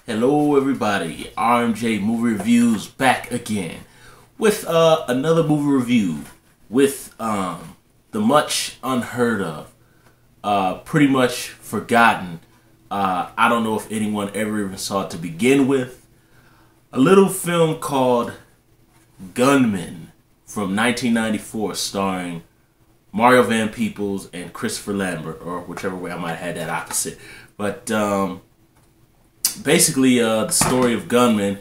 Hello everybody, RMJ Movie Reviews back again with another movie review with the much unheard of, pretty much forgotten. I don't know if anyone ever even saw it to begin with. A little film called Gunmen from 1994 starring Mario Van Peebles and Christopher Lambert, or whichever way I might have had that opposite. But basically, the story of Gunmen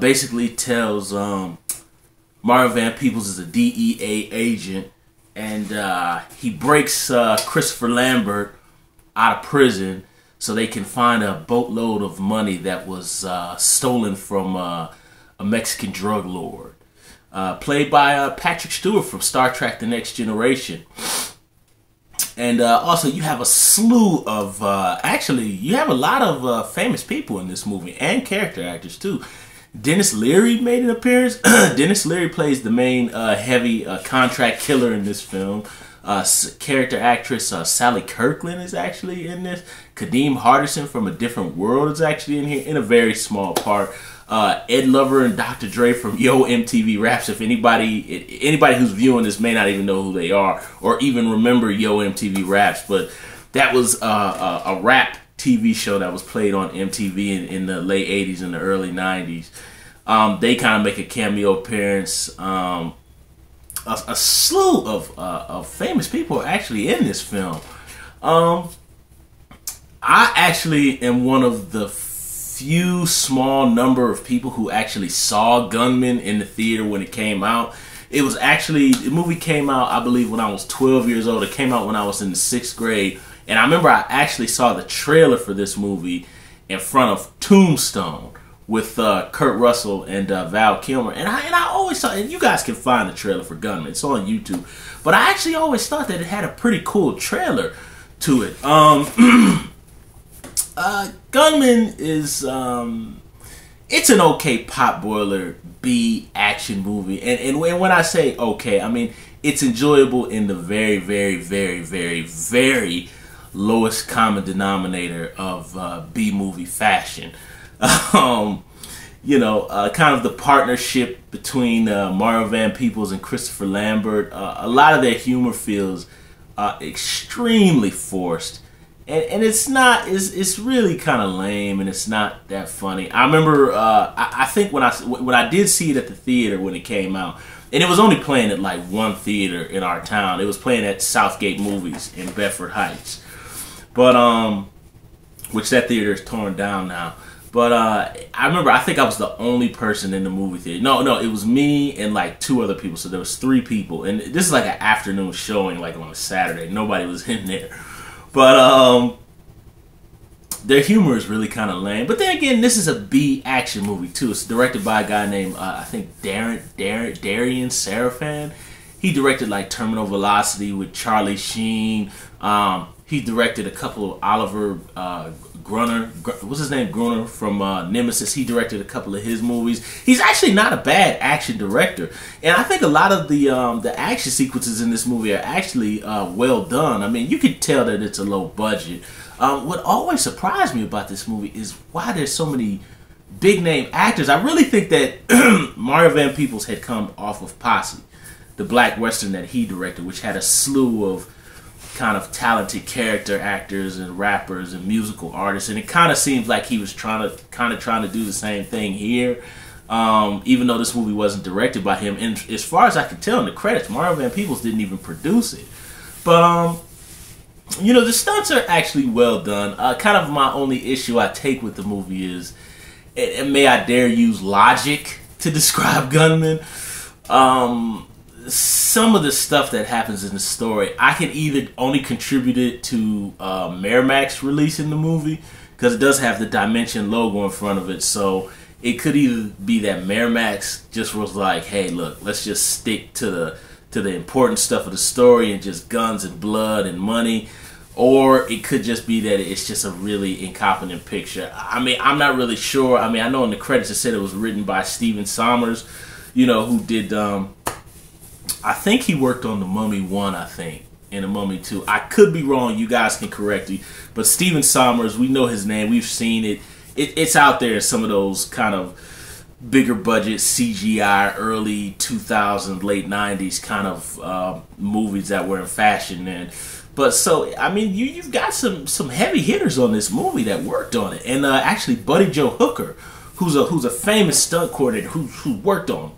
basically tells Mario Van Peebles is a DEA agent, and he breaks Christopher Lambert out of prison so they can find a boatload of money that was stolen from a Mexican drug lord, played by Patrick Stewart from Star Trek: The Next Generation. And also, you have a slew of, actually, you have a lot of famous people in this movie, and character actors, too. Denis Leary made an appearance. Denis Leary plays the main heavy contract killer in this film. Character actress Sally Kirkland is actually in this. Kadeem Hardison from A Different World is actually in here, in a very small part. Ed Lover and Dr. Dre from Yo MTV Raps. If anybody who's viewing this may not even know who they are or even remember Yo MTV Raps, but that was a rap TV show that was played on MTV in the late 80s and the early 90s. They kind of make a cameo appearance. A slew of famous people are actually in this film. I actually am one of the few small number of people who actually saw Gunmen in the theater when it came out. It was actually, the movie came out, I believe, when I was 12 years old. It came out when I was in the 6th grade. And I remember I actually saw the trailer for this movie in front of Tombstone with Kurt Russell and Val Kilmer. And I always thought, and you guys can find the trailer for Gunmen, it's on YouTube. But I actually always thought that it had a pretty cool trailer to it. Gunmen is, it's an okay potboiler B action movie. And when I say okay, I mean it's enjoyable in the very, very, very, very, very lowest common denominator of B movie fashion. You know, kind of the partnership between Mario Van Peebles and Christopher Lambert. A lot of their humor feels extremely forced. And it's not, it's really kind of lame, and it's not that funny. I remember, I think when I did see it at the theater when it came out, and it was only playing at like one theater in our town. It was playing at Southgate Movies in Bedford Heights. But, which that theater is torn down now. But I remember, I think I was the only person in the movie theater. No, it was me and like 2 other people. So there was 3 people. And this is like an afternoon showing, like on a Saturday. Nobody was in there. But their humor is really kind of lame. But then again, this is a B action movie too. It's directed by a guy named I think Darian Serafan. He directed like Terminal Velocity with Charlie Sheen. He directed a couple of Oliver Gruner. What's his name? Gruner from Nemesis. He directed a couple of his movies. He's actually not a bad action director, and I think a lot of the action sequences in this movie are actually well done. I mean, you could tell that it's a low budget. What always surprised me about this movie is why there's so many big name actors. I really think that Mario Van Peebles had come off of Posse, the black western that he directed, which had a slew of kind of talented character actors and rappers and musical artists, and it kind of seems like he was trying to do the same thing here, even though this movie wasn't directed by him. And as far as I can tell in the credits, Mario Van Peebles didn't even produce it. But you know, the stunts are actually well done. Kind of my only issue I take with the movie is, and may I dare use logic to describe Gunmen, some of the stuff that happens in the story, I can either only contribute it to Miramax releasing the movie, because it does have the Dimension logo in front of it. So it could either be that Miramax just was like, hey, look, let's just stick to the important stuff of the story and just guns and blood and money. Or it could just be that it's just a really incompetent picture. I mean, I'm not really sure. I mean, I know in the credits it said it was written by Stephen Sommers, you know, who did I think he worked on The Mummy 1, I think, and The Mummy 2. I could be wrong. You guys can correct me. But Stephen Sommers, we know his name. We've seen it it's out there in some of those kind of bigger budget CGI early 2000s, late 90s kind of movies that were in fashion then. But so I mean, you've got some heavy hitters on this movie that worked on it, and actually Buddy Joe Hooker, who's a famous stunt coordinator who worked on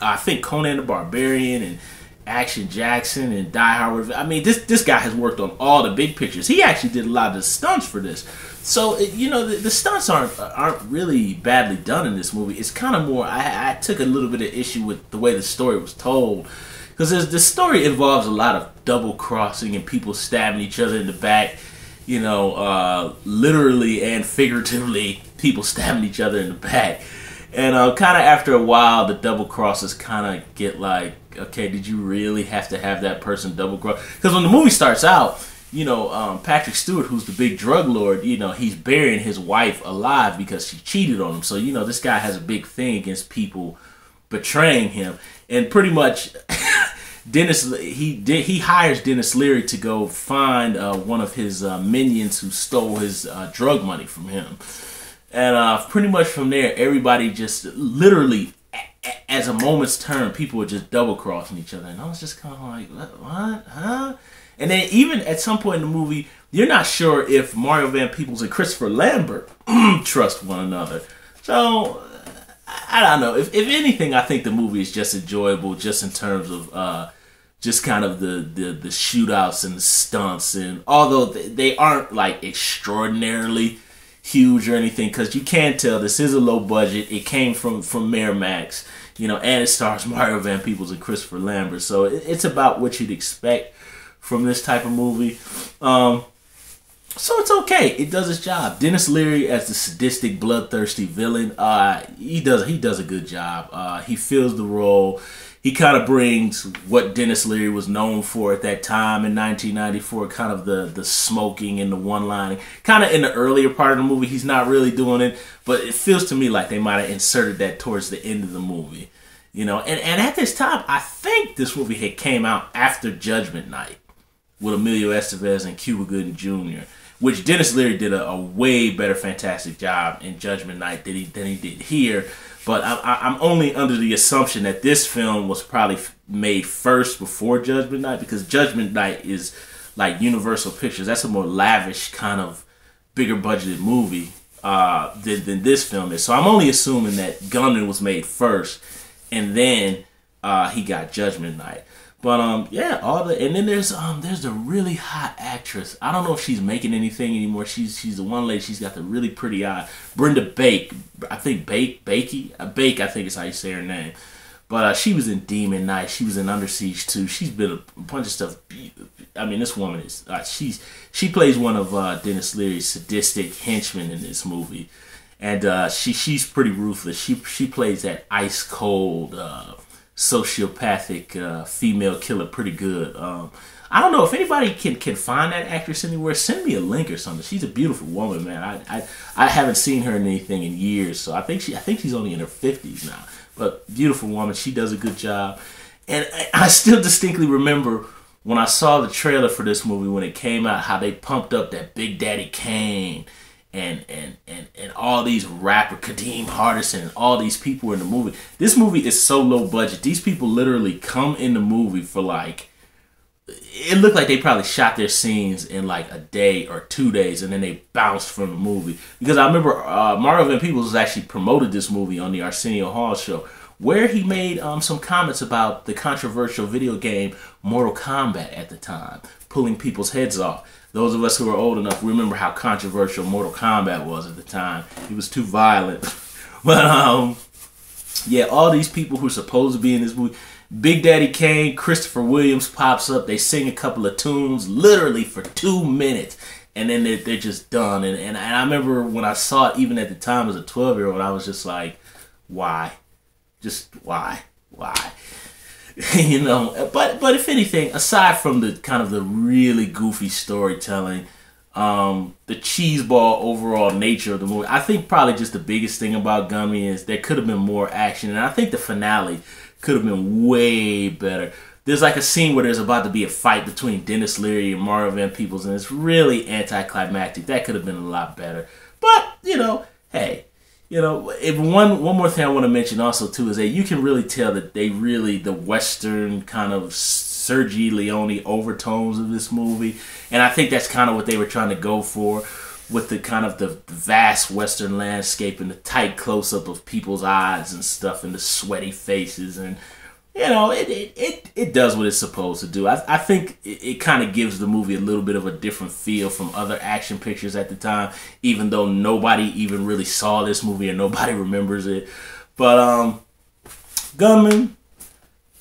I think Conan the Barbarian and Action Jackson and Die Hard. I mean, this guy has worked on all the big pictures. He actually did a lot of the stunts for this. So the stunts aren't really badly done in this movie. It's kind of more. I took a little bit of issue with the way the story was told, because the story involves a lot of double crossing and people stabbing each other in the back. Literally and figuratively, people stabbing each other in the back. And kind of after a while, the double crosses kind of get like, okay, did you really have to have that person double cross? Because when the movie starts out, Patrick Stewart, who's the big drug lord, he's burying his wife alive because she cheated on him. So, this guy has a big thing against people betraying him. And pretty much, he hires Dennis Leary to go find one of his minions who stole his drug money from him. And pretty much from there, everybody just literally, as a moment's turn, people were just double crossing each other. And I was just kind of like, what? Huh? And then even at some point in the movie, you're not sure if Mario Van Peebles and Christopher Lambert trust one another. So, I don't know. If anything, I think the movie is just enjoyable, just in terms of just kind of the shootouts and the stunts. And although they aren't like extraordinarily huge or anything, because you can tell this is a low budget. It came from Miramax, and it stars Mario Van Peebles and Christopher Lambert. So it's about what you'd expect from this type of movie. So it's okay. It does its job. Dennis Leary as the sadistic, bloodthirsty villain, he does a good job. He fills the role. He kind of brings what Dennis Leary was known for at that time in 1994, kind of the smoking and the one-lining. Kind of in the earlier part of the movie, he's not really doing it, but it feels to me like they might have inserted that towards the end of the movie. And at this time, I think this movie had came out after Judgment Night with Emilio Estevez and Cuba Gooding Jr., which Dennis Leary did a way better fantastic job in Judgment Night than he did here. But I'm only under the assumption that this film was probably made first before Judgment Night, because Judgment Night is like Universal Pictures. That's a more lavish kind of bigger budgeted movie than this film is. So I'm only assuming that Gunmen was made first, and then he got Judgment Night. But and then there's the really hot actress. I don't know if she's making anything anymore. She's the one lady. She's got the really pretty eye. Brenda Bake, I think Bake, I think is how you say her name. But she was in Demon Knight. She was in Under Siege 2. She's been a bunch of stuff. I mean, this woman is she plays one of Dennis Leary's sadistic henchmen in this movie, and she's pretty ruthless. She plays that ice cold, sociopathic female killer pretty good. I don't know if anybody can find that actress anywhere. Send me a link or something. She's a beautiful woman, man. I haven't seen her in anything in years, so I think she's only in her 50s now. But beautiful woman. She does a good job. And I still distinctly remember when I saw the trailer for this movie when it came out, how they pumped up that Big Daddy Kane and all these rapper, Kadeem Hardison, and all these people in the movie. This movie is so low budget. These people literally come in the movie for like, it looked like they probably shot their scenes in like a day or 2 days, and then they bounced from the movie. Because I remember Mario Van Peebles was actually promoted this movie on the Arsenio Hall show, where he made some comments about the controversial video game Mortal Kombat at the time, pulling people's heads off. Those of us who are old enough remember how controversial Mortal Kombat was at the time. It was too violent. But yeah, all these people who are supposed to be in this movie, Big Daddy Kane, Christopher Williams pops up. They sing a couple of tunes literally for 2 minutes, and then they're just done. And I remember when I saw it, even at the time as a 12-year-old, I was just like, why? Just why? But if anything, aside from the kind of the really goofy storytelling, the cheeseball overall nature of the movie, I think probably just the biggest thing about Gunmen is there could have been more action, and I think the finale could have been way better. There's like a scene where there's about to be a fight between Dennis Leary and Mario Van Peebles, and it's really anticlimactic. That could have been a lot better. But, hey, you know, if one more thing I want to mention also too is that you can really tell that they really the Western kind of Sergio Leone overtones of this movie, and I think that's kind of what they were trying to go for with the kind of the vast Western landscape and the tight close up of people's eyes and stuff and the sweaty faces, and you know it does what it's supposed to do. I think it kind of gives the movie a little bit of a different feel from other action pictures at the time, even though nobody even really saw this movie and nobody remembers it. But Gunmen,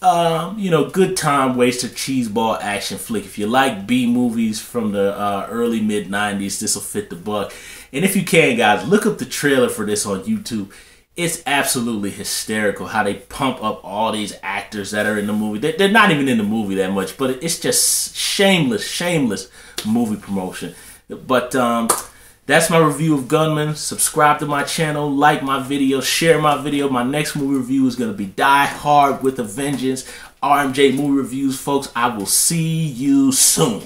you know, good time waster cheeseball action flick. If you like B movies from the early mid 90s, this will fit the buck. And if you can, guys, look up the trailer for this on YouTube. It's absolutely hysterical how they pump up all these actors that are in the movie. They're not even in the movie that much, but it's just shameless movie promotion. But that's my review of Gunmen. Subscribe to my channel, like my video, share my video. My next movie review is going to be Die Hard with a Vengeance. RMJ Movie Reviews, folks. I will see you soon.